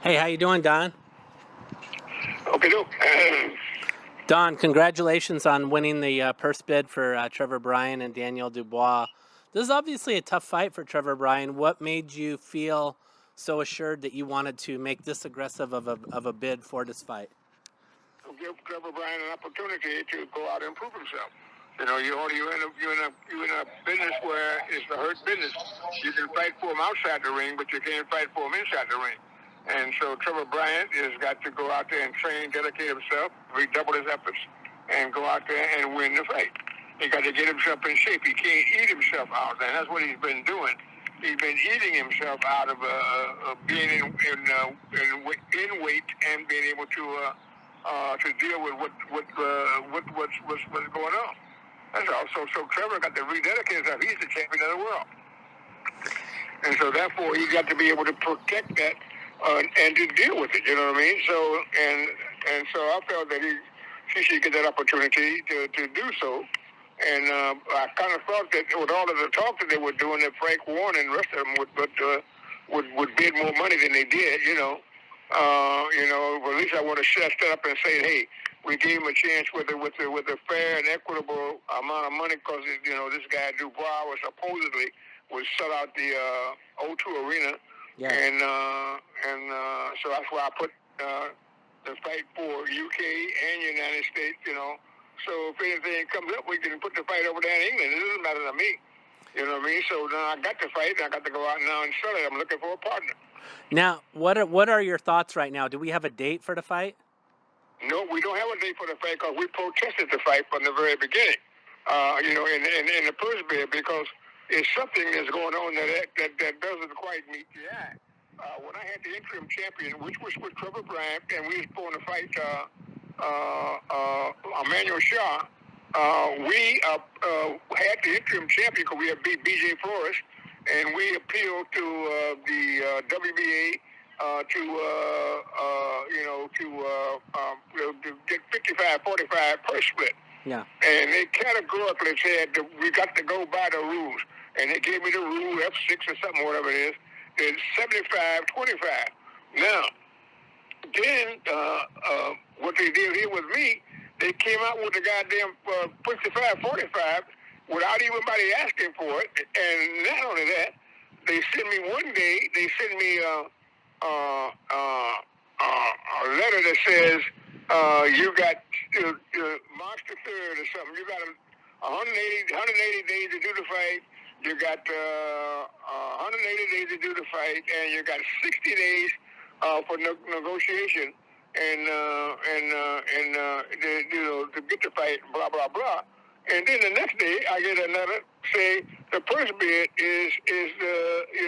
Hey, how you doing, Don? Okay, look. Don, congratulations on winning the purse bid for Trevor Bryan and Daniel Dubois. This is obviously a tough fight for Trevor Bryan. What made you feel so assured that you wanted to make this aggressive of a bid for this fight? Give Tevor Bryan an opportunity to go out and prove himself. You in a business where it's a hurt business. You can fight for him outside the ring, but you can't fight for him inside the ring. And so Trevor Bryan has got to go out there and train, dedicate himself, redouble his efforts, and go out there and win the fight. He got to get himself in shape. He can't eat himself out, and that's what he's been doing. He's been eating himself out of being in weight and being able to deal with what's going on. That's all. So Trevor got to rededicate himself. He's the champion of the world, and so therefore he got to be able to protect that and to deal with it. You know what I mean? So so I felt that he should get that opportunity to do so. And I kind of thought that with all of the talk that they were doing, that Frank Warren and the rest of them would bid more money than they did. But at least I want to shut up and say, hey, we gave him a chance with a fair and equitable amount of money because this guy Dubois would sell out the O2 Arena, Yeah. and so that's why I put the fight for UK and United States. So if anything comes up, we can put the fight over there in England. It doesn't matter to me. You know what I mean? So now I got the fight, and I got to go out now and sell it. I'm looking for a partner. Now, what are your thoughts right now? Do we have a date for the fight? No, we don't have a date for the fight because we protested the fight from the very beginning. In the first bid because it's something that's going on that doesn't quite meet the eye. When I had the interim champion, which was with Tevor Bryan, and we was going to fight Emmanuel Shaw, we had the interim champion because we had beat B.J. Flores, and we appealed to the WBA to get 55-45 per split. Yeah. And they categorically said that we got to go by the rules. And they gave me the rule, F6 or something, whatever it is. It's 75-25. Now, then what they did here with me, they came out with the goddamn 55-45 without even anybody asking for it. And not only that, they sent me a letter that says you got March the 3rd or something. You got 180 days to do the fight. You got 180 days to do the fight, and you got 60 days for negotiation to get the fight. Blah blah blah. And then the next day, I get another say the first bid is the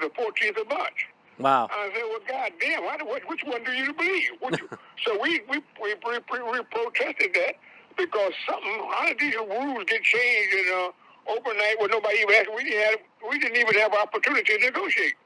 14th of March. Wow. I said, well, goddamn, which one do you believe? So we protested that because how did these rules get changed overnight with nobody even asked? We didn't even have an opportunity to negotiate.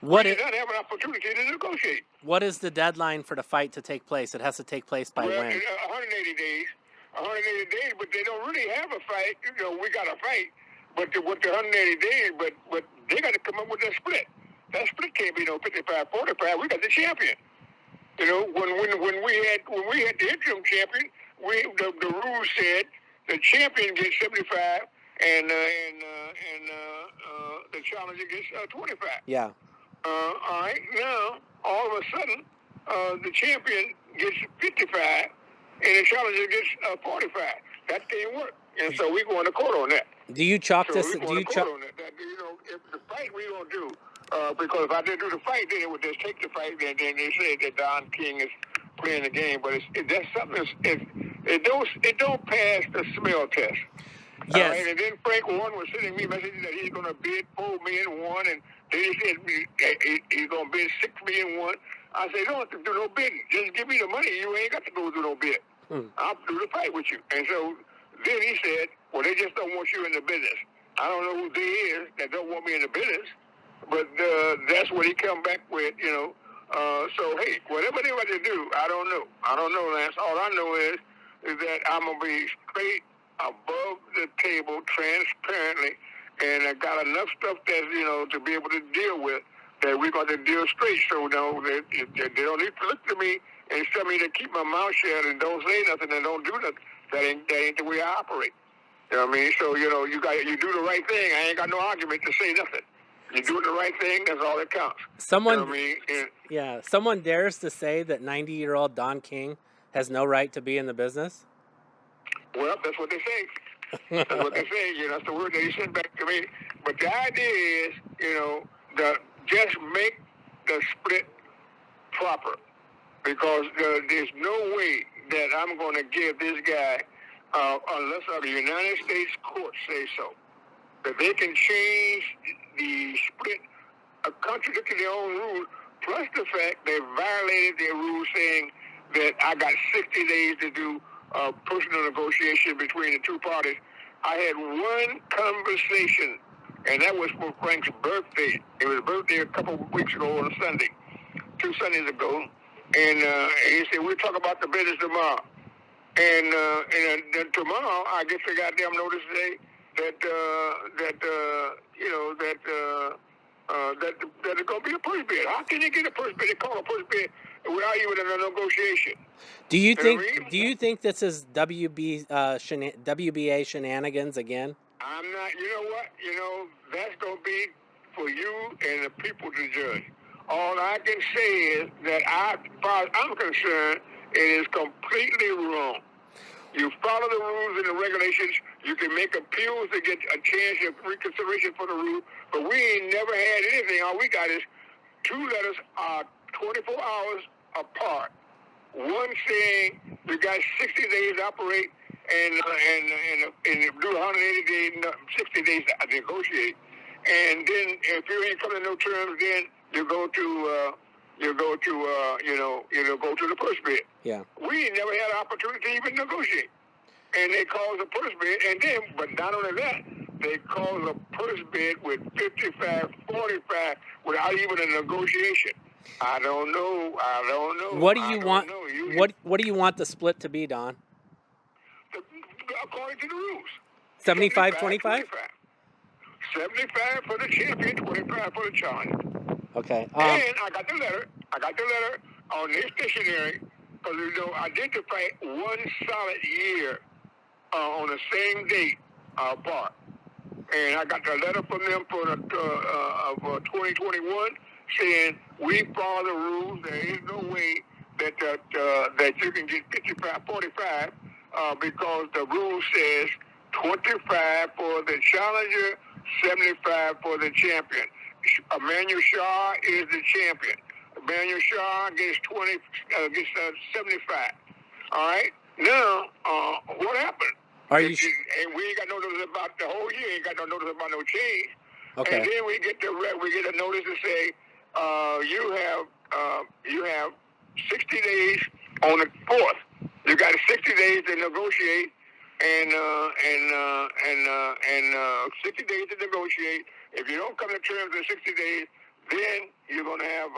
We did not have an opportunity to negotiate. What is the deadline for the fight to take place? It has to take place by when? 180 days. 180 days, but they don't really have a fight. We got a fight, but with the 180 days, but they got to come up with a split. That split can't be 55-45. We got the champion. When we had the interim champion, the rules said the champion gets 75 and the challenger gets 25. Yeah. All right. Now all of a sudden, the champion gets 55 and the challenger gets 45. That can't work. And so we going to court on that. Do you chalk so this? We going to court on that. If the fight we gonna do. Because if I didn't do the fight, then it would just take the fight, and then they say that Don King is playing the game. But that's something. It don't pass the smell test. Yes. Right? And then Frank Warren was sending me messages that he's going to bid $4 million, and then he said he's going to bid $6 million. I said, you don't have to do no bidding. Just give me the money. You ain't got to go do no bid. I'll do the fight with you. And so then he said, well, they just don't want you in the business. I don't know who they is that don't want me in the business. But that's what he come back with, So, hey, whatever they want to do, I don't know, Lance. All I know is that I'm going to be straight above the table, transparently, and I got enough stuff that, to be able to deal with that we're going to deal straight. So no, they don't need to look to me and tell me to keep my mouth shut and don't say nothing and don't do nothing. That ain't the way I operate. You know what I mean? So you do the right thing. I ain't got no argument to say nothing. You do the right thing. That's all that counts. Someone, you know what I mean? yeah, someone dares to say that 90-year-old Don King has no right to be in the business. Well, that's what they say. That's what they say. That's the word that he sent back to me. But the idea is, just make the split proper, because there's no way that I'm going to give this guy, unless the United States court say so, that they can change the split, contradicting their own rules, plus the fact they violated their rules saying that I got 60 days to do personal negotiation between the two parties. I had one conversation, and that was for Frank's birthday. It was a birthday a couple of weeks ago on a Sunday, 2 Sundays ago, and he said, we'll talk about the business tomorrow. And then tomorrow, I get the goddamn notice today that it's going to be a push bid. How can you get a push bid? They call a push bid without even a negotiation. Do you think this is WBA shenanigans again? I'm not. You know what? That's going to be for you and the people to judge. All I can say is that as far as I'm concerned, it is completely wrong. You follow the rules and the regulations. You can make appeals to get a chance of reconsideration for the rule, but we ain't never had anything. All we got is 2 letters 24 hours apart. One saying you got 60 days to operate and do 180 days, 60 days to negotiate. And then if you ain't coming to no terms, then you go to the push bid. Yeah. We ain't never had an opportunity to even negotiate. And they cause a push bid, and then, but not only that, they cause a push bid with 55-45 without even a negotiation. I don't know. What do you want? What do you want the split to be, Don? According to the rules. 75-25? 75 for the champion, 25 for the challenger. Okay. And I got the letter on this dictionary, because I did the fight 1 solid year on the same date apart. And I got the letter from them for the of 2021 saying we follow the rules. There is no way that you can get 55-45 because the rule says 25 for the challenger, 75 for the champion. Emmanuel Shaw is the champion. Emmanuel Shaw gets 75. All right. Now, what happened? Are you? And we ain't got no notice about the whole year. Ain't got no notice about no change. Okay. And then we get a notice to say you have 60 days on the 4th. You got 60 days to negotiate, and 60 days to negotiate. If you don't come to terms in 60 days, then you're going to have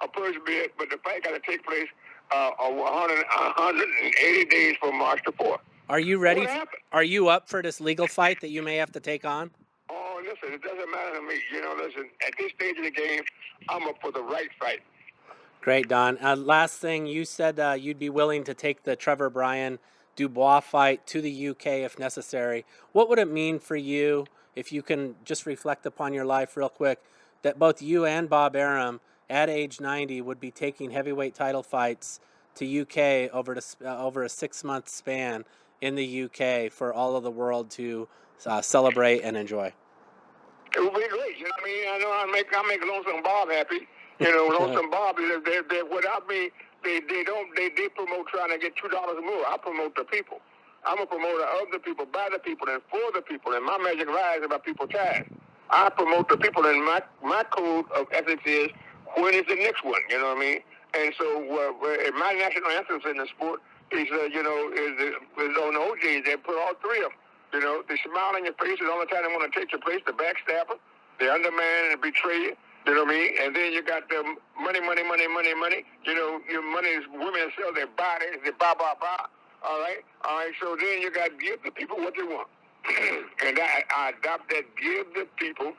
a push bid. But the fight got to take place 180 days from March the 4th. Are you ready? Are you up for this legal fight that you may have to take on? Oh, listen, it doesn't matter to me. Listen, at this stage of the game, I'm up for the right fight. Great, Don. Last thing, you said you'd be willing to take the Tevor Bryan Dubois fight to the UK if necessary. What would it mean for you, if you can just reflect upon your life real quick, that both you and Bob Arum at age 90 would be taking heavyweight title fights to UK over a 6-month span in the UK for all of the world to celebrate and enjoy? It would be great. I mean, I know I make Lonesome Bob happy. Lonesome Bob, they without me, they promote trying to get $2 more. I promote the people. I'm a promoter of the people, by the people, and for the people. And my magic lies about people time. I promote the people, and my code of ethics is when is the next one? You know what I mean? And so my national anthems in the sport is on the OJs. They put all 3 of them. They smile on your face the only time they want to take your place, the backstabber, the underman, and betray you. You know what I mean? And then you got the money. Your money is women sell their bodies, they buy. All right. So then you got to give the people what they want. And I adopt that, give the people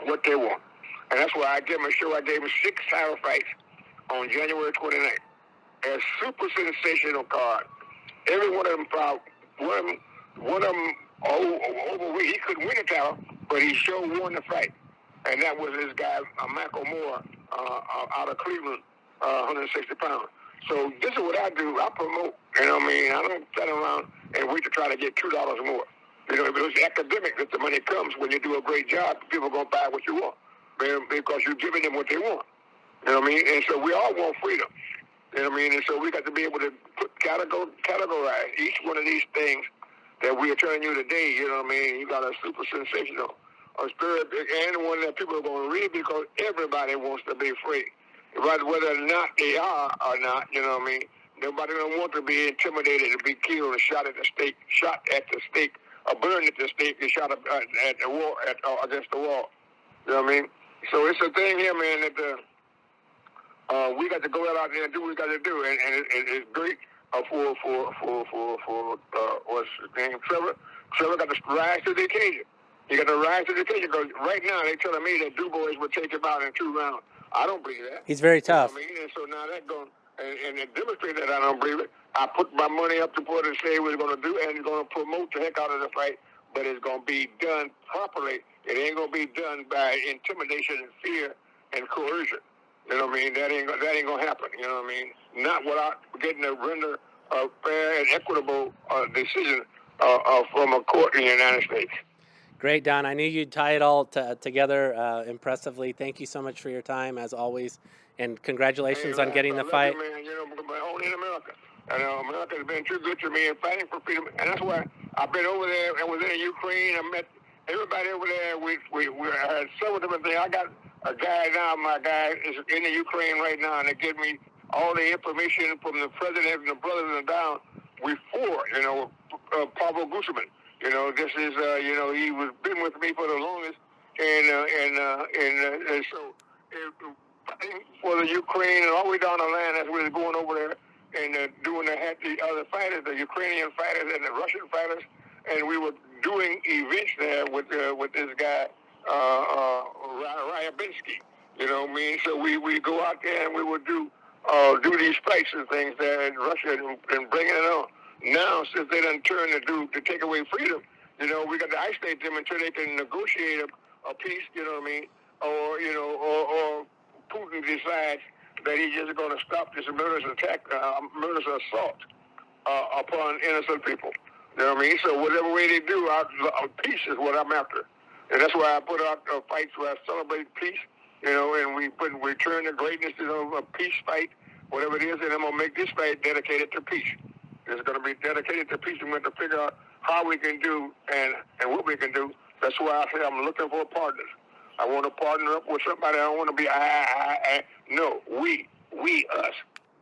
what they want. And that's why I gave him a show. I gave him 6 title fights on January 29th. A super sensational card. Every one of them fought. One of them overweight. He couldn't win the title, but he sure won the fight. And that was this guy, Michael Moore, out of Cleveland, 160 pounds. So this is what I do. I promote. You know what I mean? I don't sit around and wait to try to get $2 more. You know, it's academic that the money comes when you do a great job. People are going to buy what you want because you're giving them what they want. You know what I mean? And so we all want freedom. You know what I mean? And so we got to be able to categorize each one of these things that we are telling you today. You know what I mean? You got a super sensational spirit and one that people are going to read because everybody wants to be free. Whether or not they are or not, you know what I mean? Nobody don't want to be intimidated to be killed or shot at the stake, or burned at the stake and shot at the wall, against the wall. You know what I mean? So it's a thing here, man, that we got to go out there and do what we got to do, and it's great for what's his name, Trevor. Trevor got to rise to the occasion. He got to rise to the occasion because right now they're telling me that Dubois would take him out in 2 rounds. I don't believe that. He's very tough. You know what I mean? And so now that going and to demonstrate that I don't believe it, I put my money up to put and say what he's going to do, and he's going to promote the heck out of the fight, but it's going to be done properly. It ain't going to be done by intimidation and fear and coercion. You know what I mean? That ain't going to happen. You know what I mean? Not without getting to render a fair and equitable decision from a court in the United States. Great, Don. I knew you'd tie it all together impressively. Thank you so much for your time, as always, and congratulations on getting the fight. Man, you know, only in America. And America has been too good to me in fighting for freedom, and that's why I've been over there and was in Ukraine. I met everybody over there. We had several different things. I got a guy now. My guy is in the Ukraine right now, and they give me all the information from the president and the brothers and down. We fought, you know, Pavel Guzman. You know, this is, you know, he was been with me for the longest, and so for the Ukraine and all the way down the line, as we were going over there and doing the other fighters, the Ukrainian fighters and the Russian fighters, and we were doing events there with this guy Ryabinsky. You know what I mean? So we go out there and we would do these fights and things there in Russia and bringing it on. Now, since they done turned to take away freedom, you know, we got to isolate them until they can negotiate a peace, you know what I mean? Or, you know, or Putin decides that he's just going to stop this murderous attack, murderous assault upon innocent people. You know what I mean? So whatever way they do, peace is what I'm after. And that's why I put out fights where I celebrate peace, you know, and we turn the greatness to a peace fight, whatever it is, and I'm going to make this fight dedicated to peace. It's going to be dedicated to peace. We have to figure out how we can do and what we can do. That's why I say I'm looking for partners. I want to partner up with somebody. I don't want to be no, we, us.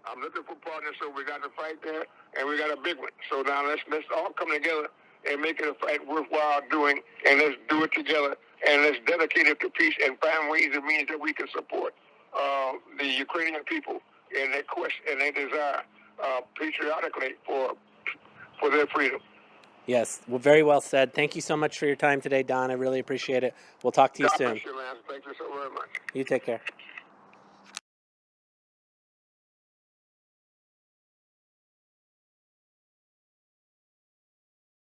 I'm looking for partners, so we got to fight there, and we got a big one. So now let's all come together and make it a fight worthwhile doing, and let's do it together, and let's dedicate it to peace and find ways and means that we can support the Ukrainian people in their quest and their desire patriotically for their freedom. Yes, well, very well said. Thank you so much for your time today, Don. I really appreciate it. We'll talk to you soon. Bless you, man. Thank you so very much. You take care.